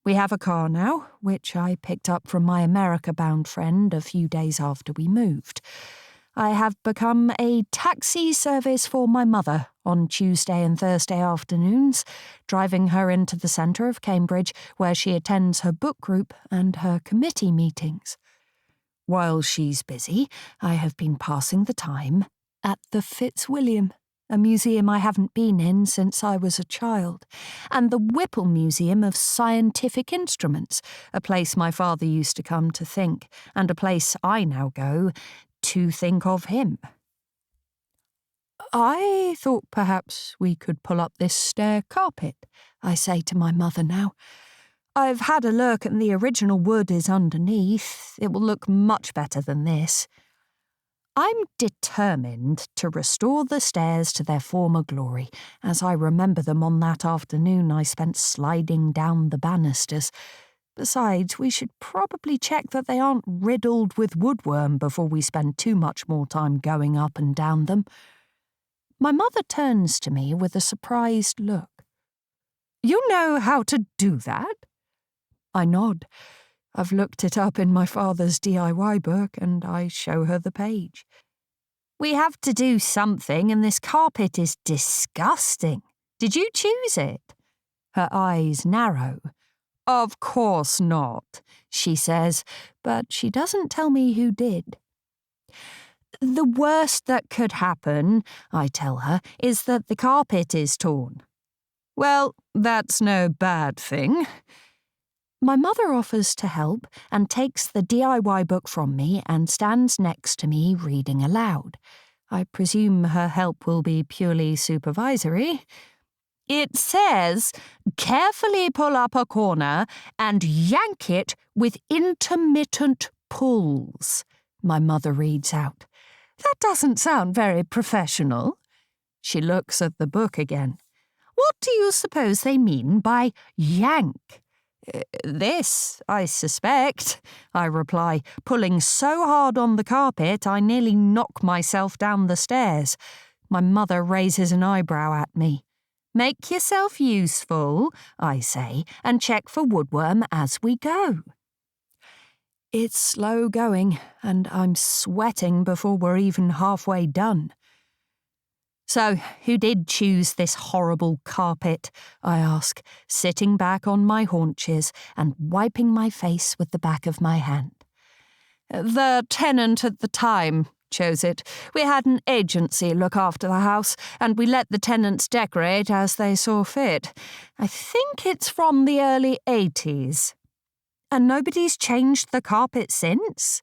S1: We have a car now, which I picked up from my America-bound friend a few days after we moved. I have become a taxi service for my mother on Tuesday and Thursday afternoons, driving her into the centre of Cambridge, where she attends her book group and her committee meetings. While she's busy, I have been passing the time at the Fitzwilliam, a museum I haven't been in since I was a child, and the Whipple Museum of Scientific Instruments, a place my father used to come to think, and a place I now go to think of him. I thought perhaps we could pull up this stair carpet, I say to my mother now. I've had a look and the original wood is underneath. It will look much better than this. I'm determined to restore the stairs to their former glory, as I remember them on that afternoon I spent sliding down the banisters. Besides, we should probably check that they aren't riddled with woodworm before we spend too much more time going up and down them. My mother turns to me with a surprised look. You know how to do that? I nod. I've looked it up in my father's DIY book, and I show her the page. We have to do something, and this carpet is disgusting. Did you choose it? Her eyes narrow. "Of course not," she says, but she doesn't tell me who did. "The worst that could happen," I tell her, "is that the carpet is torn." "Well, that's no bad thing." My mother offers to help and takes the DIY book from me and stands next to me reading aloud. I presume her help will be purely supervisory. "It says, carefully pull up a corner and yank it with intermittent pulls," my mother reads out. "That doesn't sound very professional." She looks at the book again. "What do you suppose they mean by yank?" "This, I suspect," I reply, pulling so hard on the carpet I nearly knock myself down the stairs. My mother raises an eyebrow at me. "Make yourself useful," I say, "and check for woodworm as we go." It's slow going, and I'm sweating before we're even halfway done. "So, who did choose this horrible carpet?" I ask, sitting back on my haunches and wiping my face with the back of my hand. "The tenant at the time chose it. We had an agency look after the house, and we let the tenants decorate as they saw fit. I think it's from the early 80s. "And nobody's changed the carpet since?"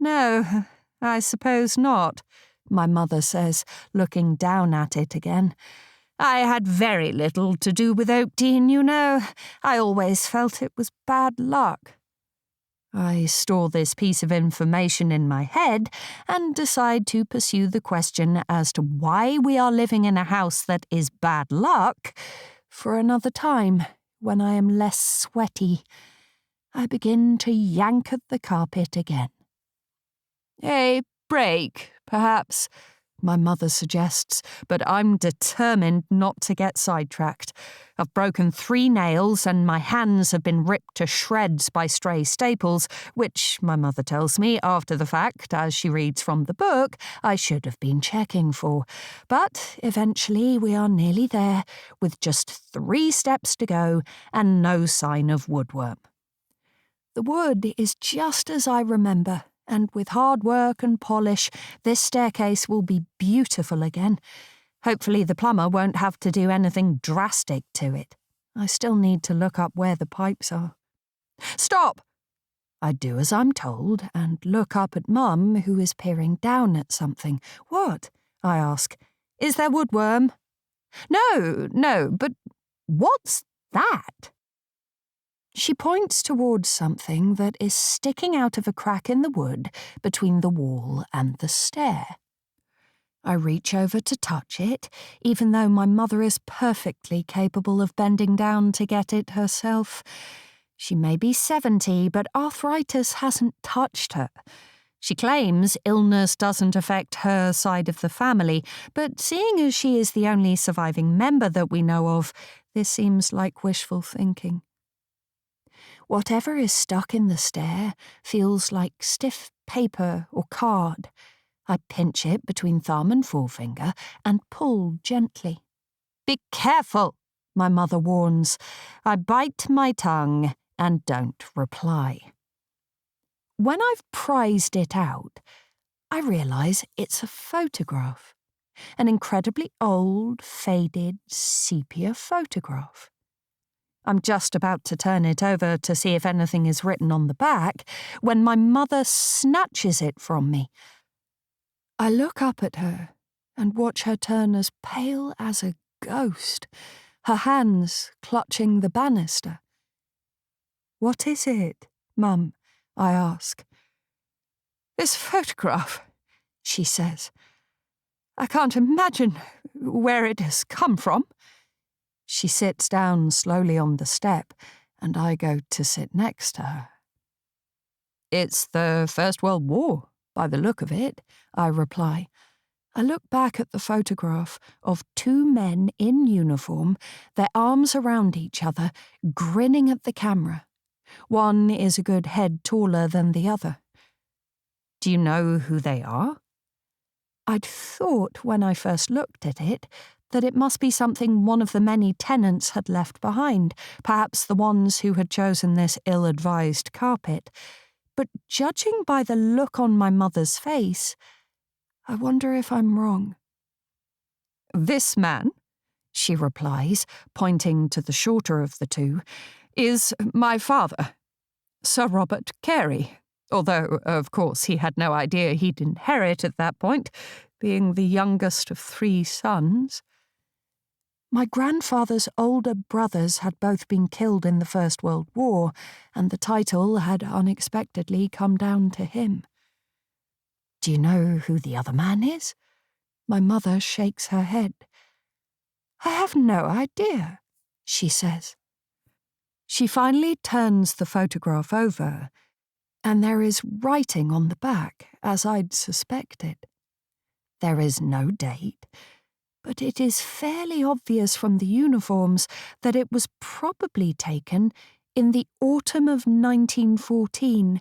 S1: "No, I suppose not," my mother says, looking down at it again. "I had very little to do with Oakdean, you know. I always felt it was bad luck." I store this piece of information in my head and decide to pursue the question as to why we are living in a house that is bad luck for another time, when I am less sweaty. I begin to yank at the carpet again. "A break, perhaps," my mother suggests, but I'm determined not to get sidetracked. I've broken 3 nails and my hands have been ripped to shreds by stray staples, which, my mother tells me after the fact, as she reads from the book, I should have been checking for. But eventually we are nearly there, with just 3 steps to go and no sign of woodworm. The wood is just as I remember, and with hard work and polish, this staircase will be beautiful again. Hopefully the plumber won't have to do anything drastic to it. I still need to look up where the pipes are. "Stop!" I do as I'm told and look up at Mum, who is peering down at something. "What?" I ask. "Is there woodworm?" No, but what's that?" She points towards something that is sticking out of a crack in the wood between the wall and the stair. I reach over to touch it, even though my mother is perfectly capable of bending down to get it herself. She may be 70, but arthritis hasn't touched her. She claims illness doesn't affect her side of the family, but seeing as she is the only surviving member that we know of, this seems like wishful thinking. Whatever is stuck in the stair feels like stiff paper or card. I pinch it between thumb and forefinger and pull gently. "Be careful," my mother warns. I bite my tongue and don't reply. When I've prized it out, I realise it's a photograph. An incredibly old, faded, sepia photograph. I'm just about to turn it over to see if anything is written on the back when my mother snatches it from me. I look up at her and watch her turn as pale as a ghost, her hands clutching the banister. "What is it, Mum?" I ask. "This photograph," she says. "I can't imagine where it has come from." She sits down slowly on the step, and I go to sit next to her. "It's the First World War, by the look of it," I reply. I look back at the photograph of 2 men in uniform, their arms around each other, grinning at the camera. One is a good head taller than the other. "Do you know who they are?" I'd thought when I first looked at it that it must be something one of the many tenants had left behind, perhaps the ones who had chosen this ill-advised carpet. But judging by the look on my mother's face, I wonder if I'm wrong. "This man," she replies, pointing to the shorter of the two, "is my father, Sir Robert Carey, although, of course, he had no idea he'd inherit at that point, being the youngest of 3 sons. My grandfather's older brothers had both been killed in the First World War, and the title had unexpectedly come down to him." "Do you know who the other man is?" My mother shakes her head. "I have no idea," she says. She finally turns the photograph over, and there is writing on the back, as I'd suspected. There is no date, but it is fairly obvious from the uniforms that it was probably taken in the autumn of 1914,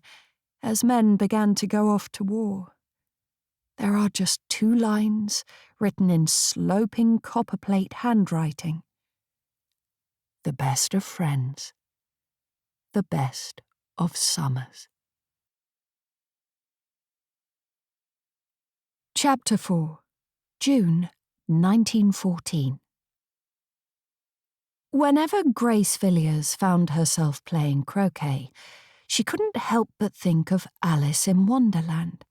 S1: as men began to go off to war. There are just 2 lines written in sloping copperplate handwriting. "The best of friends, the best of summers." Chapter 4. June 1914. Whenever Grace Villiers found herself playing croquet, she couldn't help but think of Alice in Wonderland.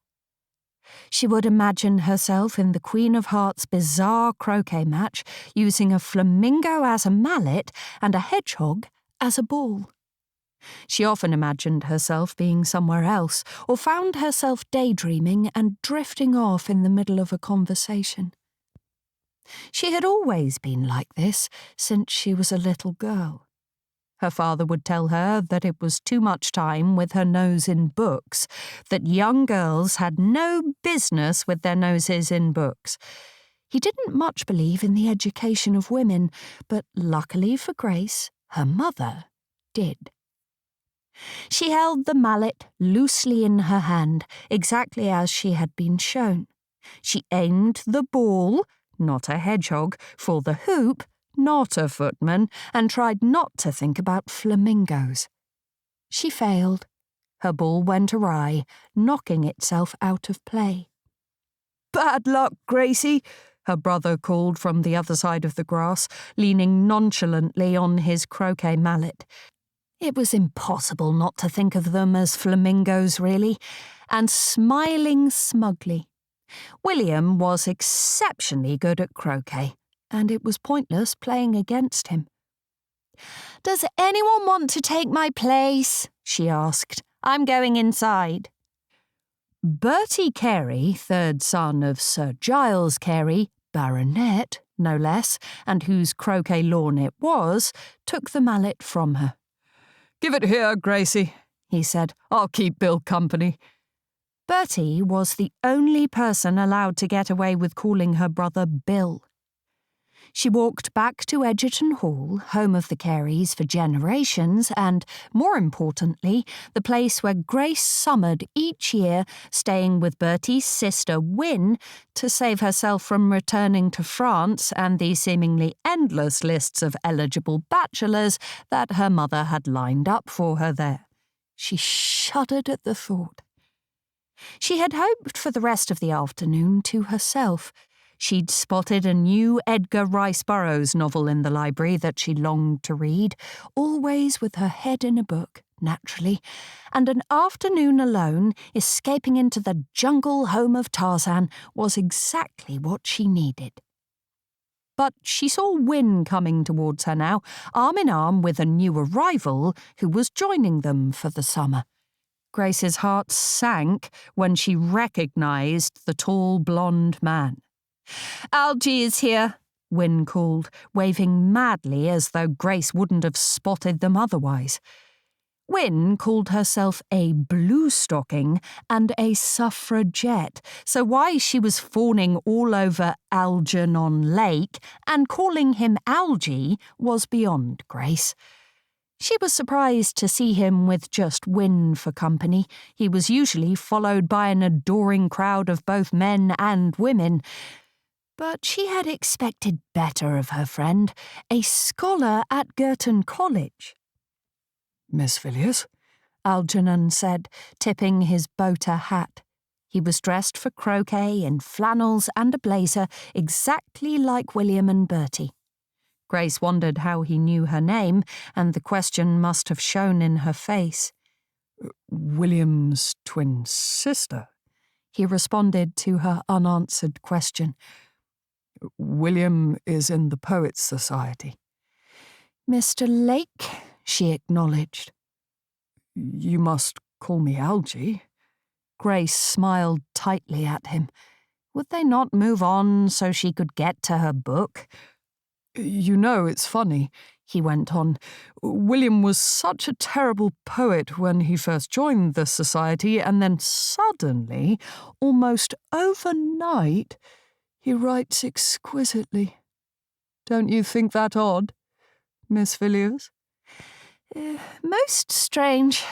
S1: She would imagine herself in the Queen of Hearts' bizarre croquet match, using a flamingo as a mallet and a hedgehog as a ball. She often imagined herself being somewhere else, or found herself daydreaming and drifting off in the middle of a conversation. She had always been like this since she was a little girl. Her father would tell her that it was too much time with her nose in books, that young girls had no business with their noses in books. He didn't much believe in the education of women, but luckily for Grace, her mother did. She held the mallet loosely in her hand, exactly as she had been shown. She aimed the ball, not a hedgehog, for the hoop, not a footman, and tried not to think about flamingos. She failed. Her ball went awry, knocking itself out of play. "Bad luck, Gracie," her brother called from the other side of the grass, leaning nonchalantly on his croquet mallet. It was impossible not to think of them as flamingos, really, and smiling smugly. William was exceptionally good at croquet, and it was pointless playing against him. "Does anyone want to take my place?" she asked. "I'm going inside." Bertie Carey, 3rd son of Sir Giles Carey, Baronet, no less, and whose croquet lawn it was, took the mallet from her. "Give it here, Gracie," he said. "I'll keep Bill company." Bertie was the only person allowed to get away with calling her brother Bill. She walked back to Egerton Hall, home of the Careys for generations, and, more importantly, the place where Grace summered each year, staying with Bertie's sister Wynne to save herself from returning to France and the seemingly endless lists of eligible bachelors that her mother had lined up for her there. She shuddered at the thought. She had hoped for the rest of the afternoon to herself. She'd spotted a new Edgar Rice Burroughs novel in the library that she longed to read, always with her head in a book, naturally, and an afternoon alone, escaping into the jungle home of Tarzan, was exactly what she needed. But she saw Wynne coming towards her now, arm in arm with a new arrival who was joining them for the summer. Grace's heart sank when she recognised the tall blonde man. "Algie is here," Wynne called, waving madly as though Grace wouldn't have spotted them otherwise. Wynne called herself a blue-stocking and a suffragette, so why she was fawning all over Algernon Lake and calling him Algie was beyond Grace. She was surprised to see him with just Wynne for company. He was usually followed by an adoring crowd of both men and women. But she had expected better of her friend, a scholar at Girton College.
S2: Miss Villiers?
S1: Algernon said, tipping his boater hat. He was dressed for croquet in flannels and a blazer, exactly like William and Bertie. Grace wondered how he knew her name, and the question must have shown in her face.
S2: William's twin sister,
S1: he responded to her unanswered question.
S2: William is in the Poets' Society.
S1: Mr. Lake, she acknowledged.
S2: You must call me Algy.
S1: Grace smiled tightly at him. Would they not move on so she could get to her book?
S2: You know, it's funny, he went on. William was such a terrible poet when he first joined the society, and then suddenly, almost overnight, he writes exquisitely. Don't you think that odd, Miss Villiers?
S1: Most strange,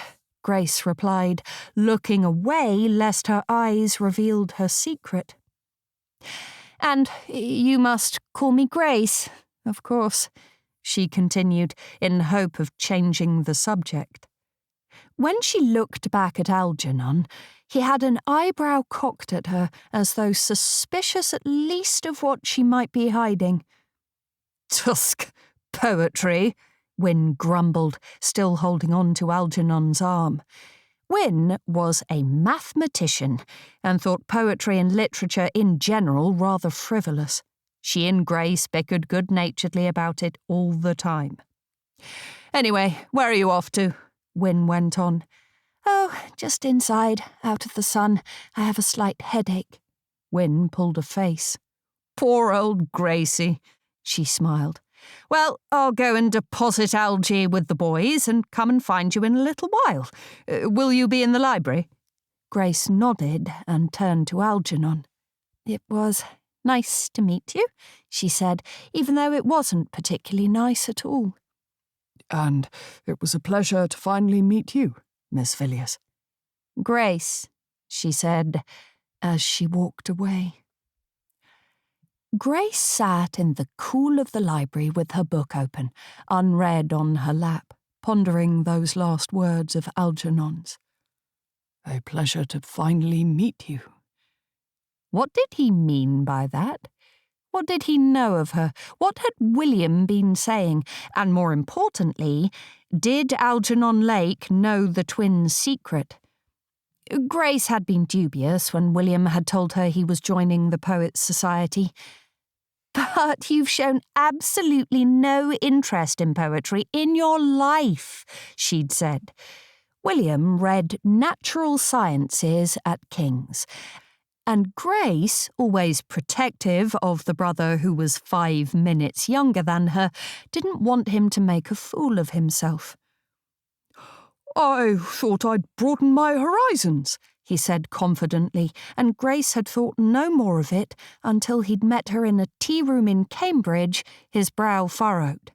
S1: Grace replied, looking away lest her eyes revealed her secret. And you must call me Grace, of course, she continued, in hope of changing the subject. When she looked back at Algernon, he had an eyebrow cocked at her, as though suspicious at least of what she might be hiding.
S2: Tusk, poetry,
S1: Wynne grumbled, still holding on to Algernon's arm. Wynne was a mathematician and thought poetry and literature in general rather frivolous. She and Grace bickered good-naturedly about it all the time.
S2: Anyway, where are you off to?
S1: Wynne went on. Oh, just inside, out of the sun. I have a slight headache. Wynne pulled a face.
S2: Poor old Gracie, she smiled. Well, I'll go and deposit Algy with the boys and come and find you in a little while. Will you be in the library?
S1: Grace nodded and turned to Algernon. It was nice to meet you, she said, even though it wasn't particularly nice at all.
S2: And it was a pleasure to finally meet you, Miss Villiers.
S1: Grace, she said, as she walked away. Grace sat in the cool of the library with her book open, unread on her lap, pondering those last words of Algernon's.
S2: A pleasure to finally meet you.
S1: What did he mean by that? What did he know of her? What had William been saying? And more importantly, did Algernon Lake know the twins' secret? Grace had been dubious when William had told her he was joining the Poets' Society. But you've shown absolutely no interest in poetry in your life, she'd said. William read natural sciences at King's, and Grace, always protective of the brother who was 5 minutes younger than her, didn't want him to make a fool of himself.
S2: I thought I'd broaden my horizons, he said confidently, and Grace had thought no more of it until he'd met her in a tea room in Cambridge, his brow furrowed.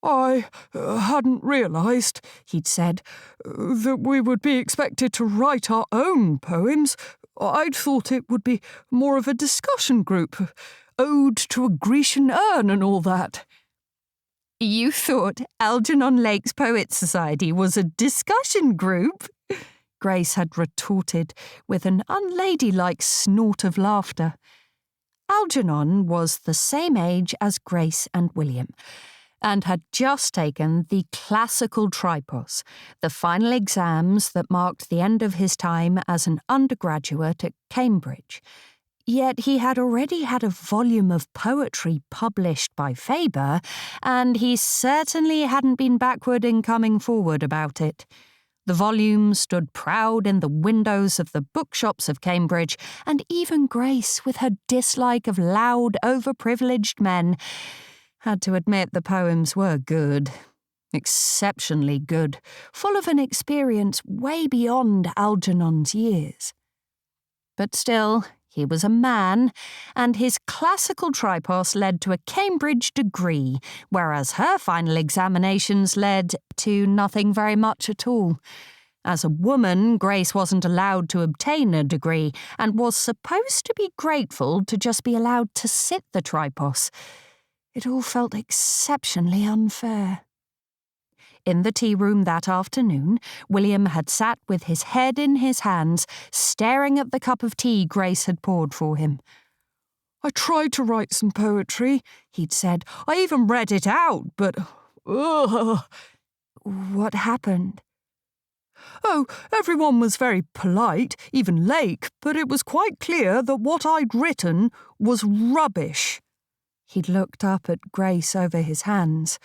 S2: I hadn't realised, he'd said, that we would be expected to write our own poems. I'd thought it would be more of a discussion group, ode to a Grecian urn and all that.
S1: You thought Algernon Lake's Poets' Society was a discussion group? Grace had retorted with an unladylike snort of laughter. Algernon was the same age as Grace and William, and had just taken the classical tripos, the final exams that marked the end of his time as an undergraduate at Cambridge. Yet he had already had a volume of poetry published by Faber, and he certainly hadn't been backward in coming forward about it. The volume stood proud in the windows of the bookshops of Cambridge, and even Grace, with her dislike of loud, overprivileged men, had to admit the poems were good. Exceptionally good, full of an experience way beyond Algernon's years. But still, he was a man, and his classical tripos led to a Cambridge degree, whereas her final examinations led to nothing very much at all.
S2: As a woman, Grace wasn't allowed to obtain a degree and was supposed to be grateful to just be allowed to sit the tripos. It all felt exceptionally unfair. In the tea room that afternoon, William had sat with his head in his hands, staring at the cup of tea Grace had poured for him.
S3: I tried to write some poetry, he'd said. I even read it out, but... Ugh.
S1: What happened?
S3: Oh, everyone was very polite, even Lake, but it was quite clear that what I'd written was rubbish.
S1: He'd looked up at Grace over his hands.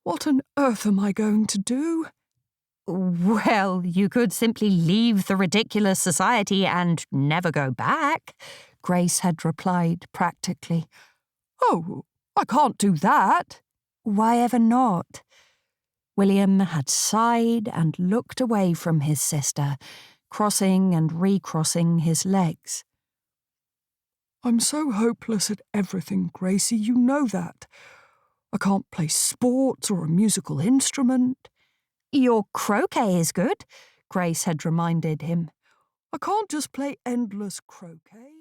S3: What on earth am I going to do?
S2: Well, you could simply leave the ridiculous society and never go back, Grace had replied practically.
S3: Oh, I can't do that.
S1: Why ever not? William had sighed and looked away from his sister, crossing and recrossing his legs.
S3: I'm so hopeless at everything, Gracie, you know that. I can't play sports or a musical instrument.
S2: Your croquet is good, Grace had reminded him.
S3: I can't just play endless croquet.